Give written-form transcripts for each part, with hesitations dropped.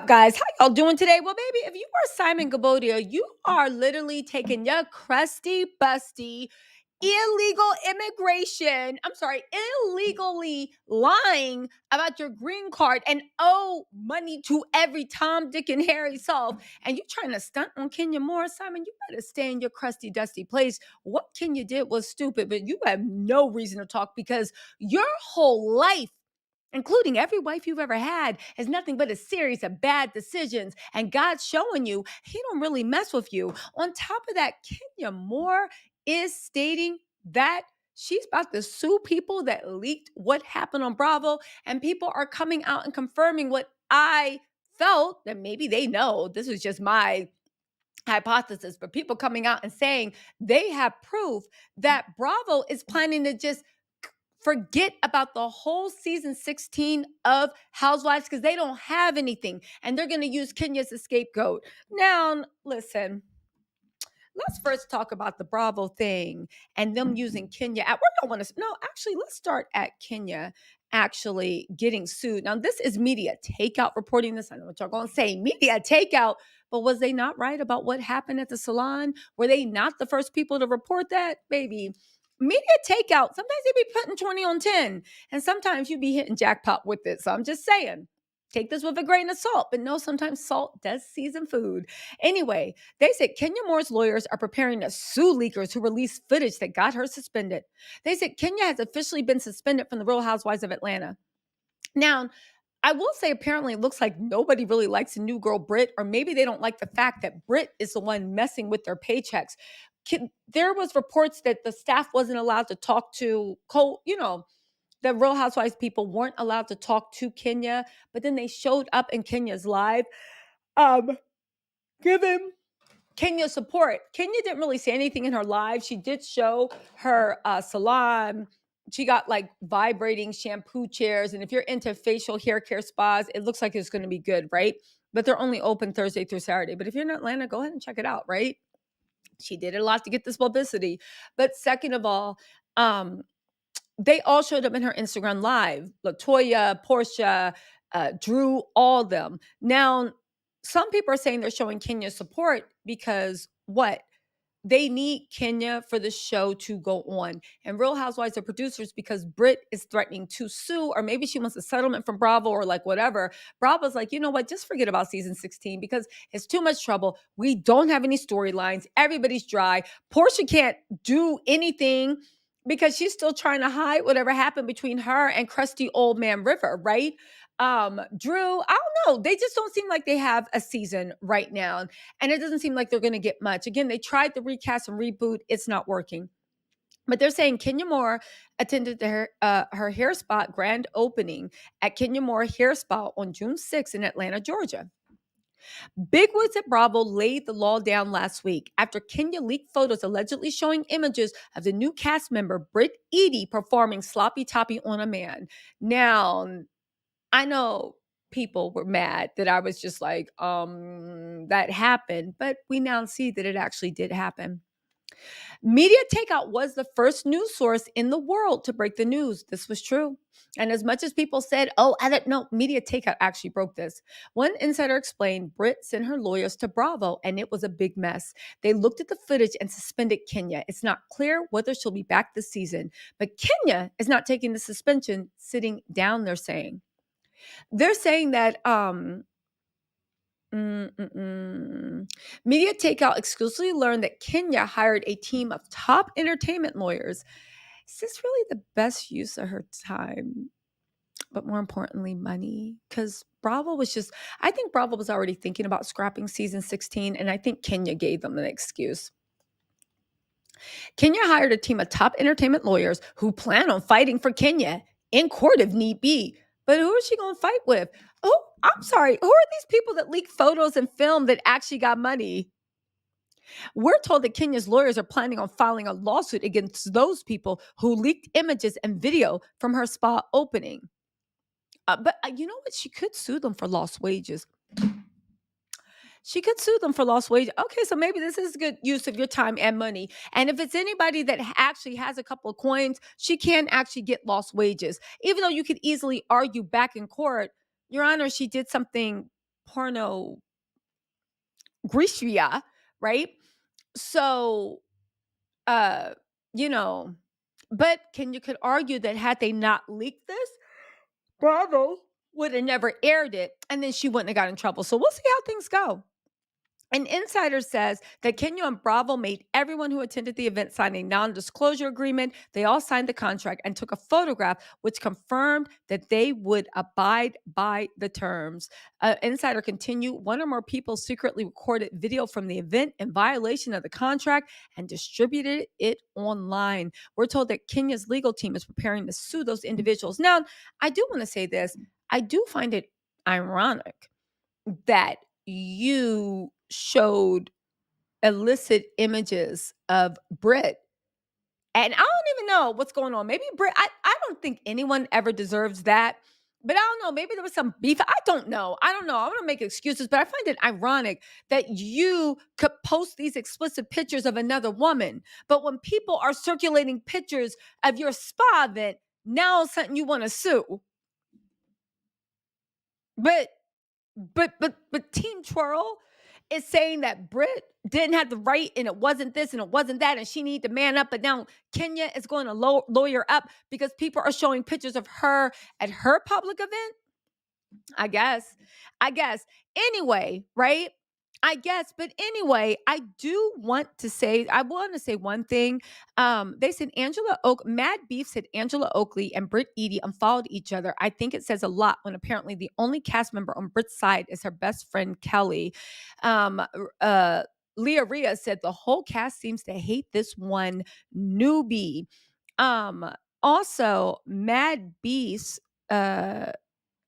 up, guys? How y'all doing today? Well, baby, if you are Simon Gabodia, you are literally taking your crusty, busty, illegal immigration. I'm sorry, illegally lying about your green card and owe money to every Tom, Dick, and Harry solve. And you trying to stunt on Kenya Moore, Simon? You better stay in your crusty, dusty place. What Kenya did was stupid, but you have no reason to talk because your whole life, including every wife you've ever had, is nothing but a series of bad decisions. And God's showing you he don't really mess with you. On top of that, Kenya Moore is stating that she's about to sue people that leaked what happened on Bravo. And people are coming out and confirming what I felt that maybe they know. This is just my hypothesis, but people coming out and saying they have proof that Bravo is planning to just forget about the whole season 16 of Housewives because they don't have anything and they're going to use Kenya as a scapegoat. Now, listen, let's first talk about the Bravo thing and them using Kenya. Actually, let's start at Kenya actually getting sued. Now, this is media takeout reporting this. I know what y'all going to say, media takeout, but was they not right about what happened at the salon? Were they not the first people to report that? Baby, media takeout, sometimes they be putting 20 on 10, and sometimes you be hitting jackpot with it. So I'm just saying, take this with a grain of salt, but no, sometimes salt does season food. Anyway, they said Kenya Moore's lawyers are preparing to sue leakers who released footage that got her suspended. They said Kenya has officially been suspended from the Real Housewives of Atlanta. Now, I will say apparently it looks like nobody really likes the new girl Brit, or maybe they don't like the fact that Brit is the one messing with their paychecks. There was reports that the staff wasn't allowed to talk to the Real Housewives people weren't allowed to talk to Kenya, but then they showed up in Kenya's live, giving Kenya support. Kenya didn't really say anything in her live. She did show her salon. She got like vibrating shampoo chairs. And if you're into facial hair care spas, it looks like it's going to be good, right? But they're only open Thursday through Saturday. But if you're in Atlanta, go ahead and check it out, right? She did a lot to get this publicity. But second of all, they all showed up in her Instagram live. LaToya, Porsha, Drew, all of them. Now, some people are saying they're showing Kenya support because what? They need Kenya for the show to go on. And Real Housewives are producers because Brit is threatening to sue, or maybe she wants a settlement from Bravo or like whatever. Bravo's like, you know what? Just forget about season 16 because it's too much trouble. We don't have any storylines. Everybody's dry. Porsha can't do anything because she's still trying to hide whatever happened between her and crusty old man River, right? Drew, I don't know. They just don't seem like they have a season right now. And it doesn't seem like they're going to get much. Again, they tried the recast and reboot. It's not working. But they're saying Kenya Moore attended her hair spa grand opening at Kenya Moore Hair Spa on June 6th in Atlanta, Georgia. Bigwigs at Bravo laid the law down last week after Kenya leaked photos allegedly showing images of the new cast member Britt Eady performing sloppy toppy on a man. Now, I know people were mad that I was just like, that happened, but we now see that it actually did happen. Media Takeout was the first news source in the world to break the news. This was true. And as much as people said, oh, I don't know, Media Takeout actually broke this. One insider explained Brit sent her lawyers to Bravo and it was a big mess. They looked at the footage and suspended Kenya. It's not clear whether she'll be back this season, but Kenya is not taking the suspension sitting down, they're saying. They're saying that Media Takeout exclusively learned that Kenya hired a team of top entertainment lawyers. Is this really the best use of her time? But more importantly, money. Because I think Bravo was already thinking about scrapping season 16, and I think Kenya gave them an excuse. Kenya hired a team of top entertainment lawyers who plan on fighting for Kenya in court if need be. But who is she going to fight with? Oh, I'm sorry. Who are these people that leak photos and film that actually got money? We're told that Kenya's lawyers are planning on filing a lawsuit against those people who leaked images and video from her spa opening. But you know what? She could sue them for lost wages. She could sue them for lost wages. Okay, so maybe this is good use of your time and money. And if it's anybody that actually has a couple of coins, she can actually get lost wages. Even though you could easily argue back in court, Your Honor, she did something porno Grisha, right? So, uh, you know, but you could argue that had they not leaked this, Bravo would have never aired it, and then she wouldn't have got in trouble. So we'll see how things go. An insider says that Kenya and Bravo made everyone who attended the event sign a non disclosure agreement. They all signed the contract and took a photograph, which confirmed that they would abide by the terms. Insider continued, one or more people secretly recorded video from the event in violation of the contract and distributed it online. We're told that Kenya's legal team is preparing to sue those individuals. Now, I do want to say this. I do find it ironic that you showed illicit images of Brit. And I don't even know what's going on. Maybe Brit, I don't think anyone ever deserves that. But I don't know. Maybe there was some beef. I don't know. I don't know. I want to make excuses, but I find it ironic that you could post these explicit pictures of another woman. But when people are circulating pictures of your spa event, now something you want to sue. But Team Twirl is saying that Brit didn't have the right and it wasn't this and it wasn't that and she needed to man up. But now Kenya is going to lawyer up because people are showing pictures of her at her public event. I guess. Anyway, right? I guess. But anyway, I want to say one thing. They said Mad Beef said Angela Oakley and Britt Eady unfollowed each other. I think it says a lot when apparently the only cast member on Britt's side is her best friend Kelly. Um, Leah Rhea said the whole cast seems to hate this one newbie. Also, Mad Beast,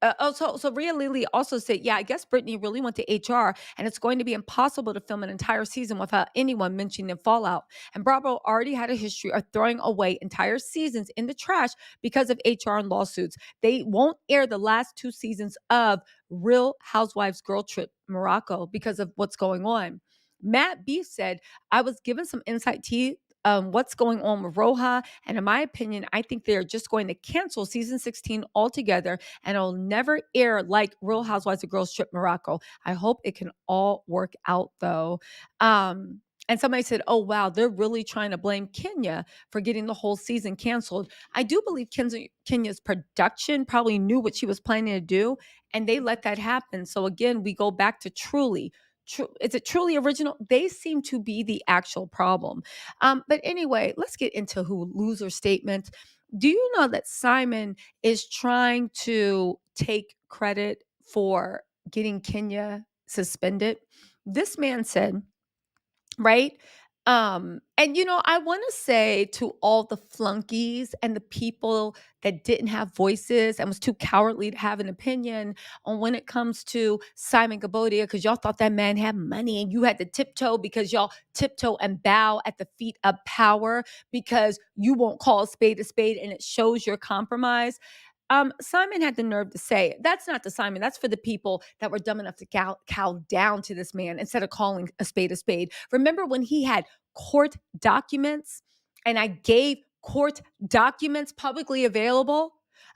so Rhea Lily also said, yeah, I guess Brittany really went to HR and it's going to be impossible to film an entire season without anyone mentioning the fallout. And Bravo already had a history of throwing away entire seasons in the trash because of HR and lawsuits. They won't air the last 2 seasons of Real Housewives Girl Trip Morocco because of what's going on. Matt B said, I was given some insight to what's going on with RHOA. And in my opinion, I think they're just going to cancel season 16 altogether and it'll never air like Real Housewives of Girls Trip Morocco. I hope it can all work out though. And somebody said, oh, wow, they're really trying to blame Kenya for getting the whole season canceled. I do believe Kenya's production probably knew what she was planning to do, and they let that happen. So again, we go back to is it truly original? They seem to be the actual problem. But anyway, let's get into who loser statements. Do you know that Simon is trying to take credit for getting Kenya suspended? This man said, right? And I want to say to all the flunkies and the people that didn't have voices and was too cowardly to have an opinion on when it comes to Simon Gabodia, because y'all thought that man had money and you had to tiptoe because y'all tiptoe and bow at the feet of power because you won't call a spade and it shows your compromise. Simon had the nerve to say it. That's not the Simon. That's for the people that were dumb enough to cow down to this man instead of calling a spade a spade. Remember when he had court documents and I gave court documents publicly available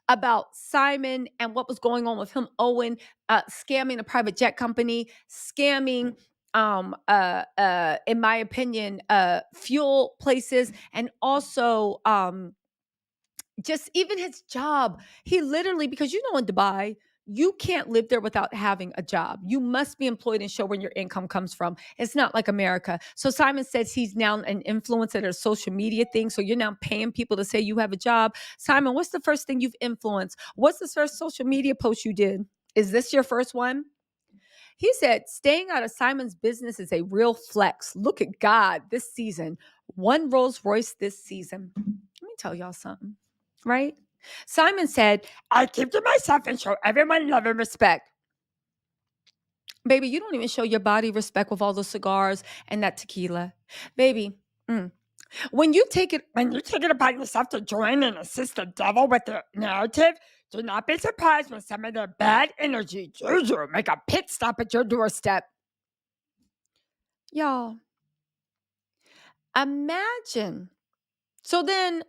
about Simon and what was going on with him, Owen, scamming a private jet company, scamming in my opinion, fuel places, and also just even his job. He literally, because in Dubai, you can't live there without having a job. You must be employed and show where your income comes from. It's not like America. So Simon says he's now an influencer at a social media thing. So you're now paying people to say you have a job. Simon, what's the first thing you've influenced? What's the first social media post you did? Is this your first one? He said, staying out of Simon's business is a real flex. Look at God this season. One Rolls Royce this season. Let me tell y'all something, right? Simon said, I keep to myself and show everyone love and respect. Baby, you don't even show your body respect with all the cigars and that tequila. Baby, when you take it upon yourself to join and assist the devil with the narrative, do not be surprised when some of their bad energy juju make a pit stop at your doorstep. Y'all, imagine. So then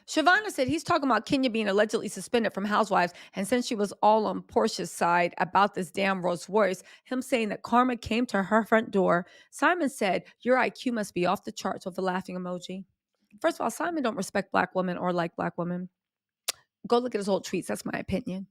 Shavana said he's talking about Kenya being allegedly suspended from Housewives. And since she was all on Portia's side about this damn Rolls Royce, him saying that karma came to her front door. Simon said, your IQ must be off the charts with a laughing emoji. First of all, Simon don't respect black women or like black women. Go look at his old tweets. That's my opinion.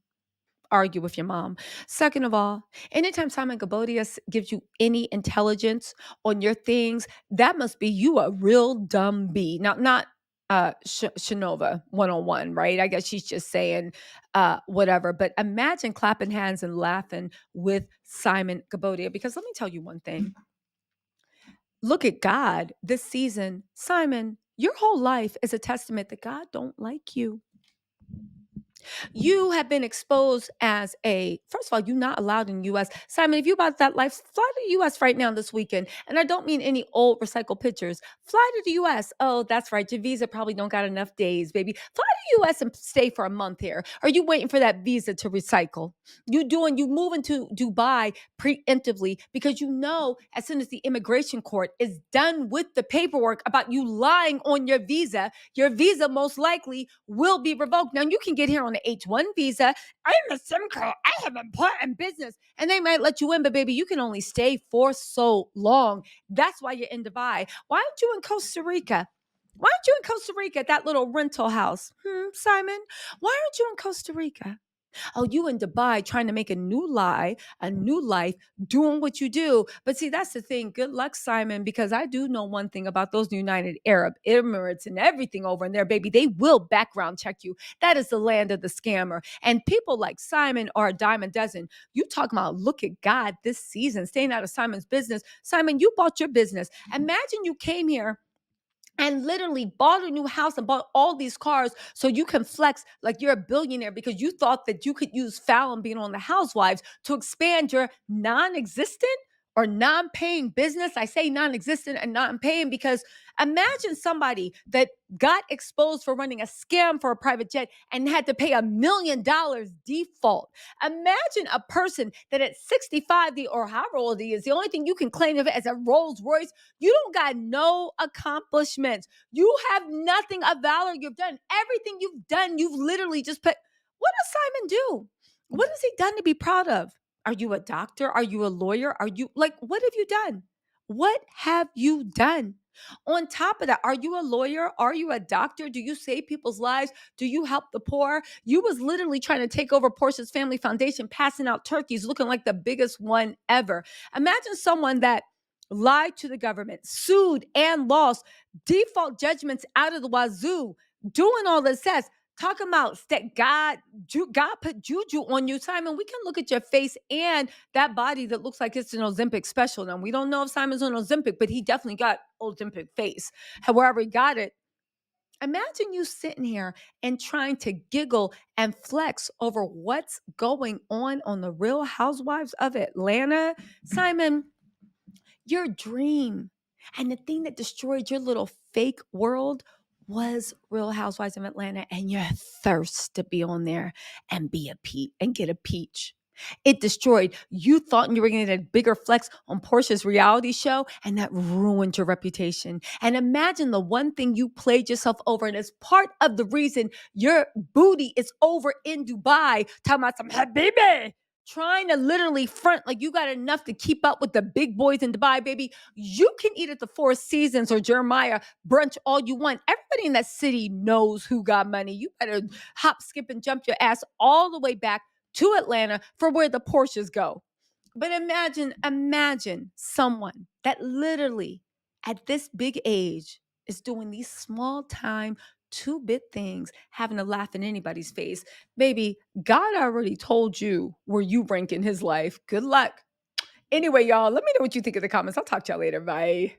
Argue with your mom. Second of all, anytime Simon Gabodius gives you any intelligence on your things, that must be you a real dumb bee. Now, not Shanova 101, right? I guess she's just saying whatever. But imagine clapping hands and laughing with Simon Gabodia. Because let me tell you one thing. Look at God this season. Simon, your whole life is a testament that God don't like you. You have been exposed as first of all, you're not allowed in the US. Simon, if you about that life, fly to the US right now this weekend. And I don't mean any old recycled pictures. Fly to the US. Oh, that's right. Your visa probably don't got enough days, baby. Fly to the US and stay for a month here. Are you waiting for that visa to recycle? You moving to Dubai preemptively because you know as soon as the immigration court is done with the paperwork about you lying on your visa most likely will be revoked. Now you can get here on the H-1 visa. I'm a Simco. I have important business. And they might let you in, but baby, you can only stay for so long. That's why you're in Dubai. Why aren't you in Costa Rica? Why aren't you in Costa Rica at that little rental house? Simon, why aren't you in Costa Rica? Oh, you in Dubai trying to make a new life, doing what you do. But see, that's the thing. Good luck, Simon, because I do know one thing about those United Arab Emirates and everything over in there, baby. They will background check you. That is the land of the scammer. And people like Simon are a dime a dozen. You talking about look at God this season, staying out of Simon's business. Simon, you bought your business. Imagine you came here and literally bought a new house and bought all these cars so you can flex like you're a billionaire because you thought that you could use Fallon being on the Housewives to expand your non-existent or non-paying business. I say non-existent and non-paying because imagine somebody that got exposed for running a scam for a private jet and had to pay $1 million default. Imagine a person that at 65, or however old he is, the only thing you can claim of it as a Rolls Royce. You don't got no accomplishments. You have nothing of valor. You've done everything you've done. You've literally just put. What does Simon do? What has he done to be proud of? Are you a doctor? Are you a lawyer? Are you what have you done? What have you done? On top of that, are you a lawyer? Are you a doctor? Do you save people's lives? Do you help the poor? You was literally trying to take over Portia's family foundation, passing out turkeys, looking like the biggest one ever. Imagine someone that lied to the government, sued and lost, default judgments out of the wazoo, doing all this says, talking about that God put juju on you. Simon, we can look at your face and that body that looks like it's an Ozempic special. Now, we don't know if Simon's on Ozempic, but he definitely got Ozempic face. However he got it. Imagine you sitting here and trying to giggle and flex over what's going on the Real Housewives of Atlanta. Simon, your dream and the thing that destroyed your little fake world was Real Housewives of Atlanta and your thirst to be on there and be a peach and get a peach. It destroyed. You thought you were going to get a bigger flex on Portia's reality show, and that ruined your reputation. And imagine the one thing you played yourself over, and it's part of the reason your booty is over in Dubai, talking about some habibi, trying to literally front like you got enough to keep up with the big boys in Dubai, baby. You can eat at the Four Seasons or Jeremiah brunch all you want. Everybody in that city knows who got money. You better hop, skip, and jump your ass all the way back to Atlanta for where the Porsches go. But imagine someone that literally at this big age is doing these small time 2-bit things, having to laugh in anybody's face. Baby, God already told you where you rank in his life. Good luck. Anyway, y'all, let me know what you think in the comments. I'll talk to y'all later. Bye.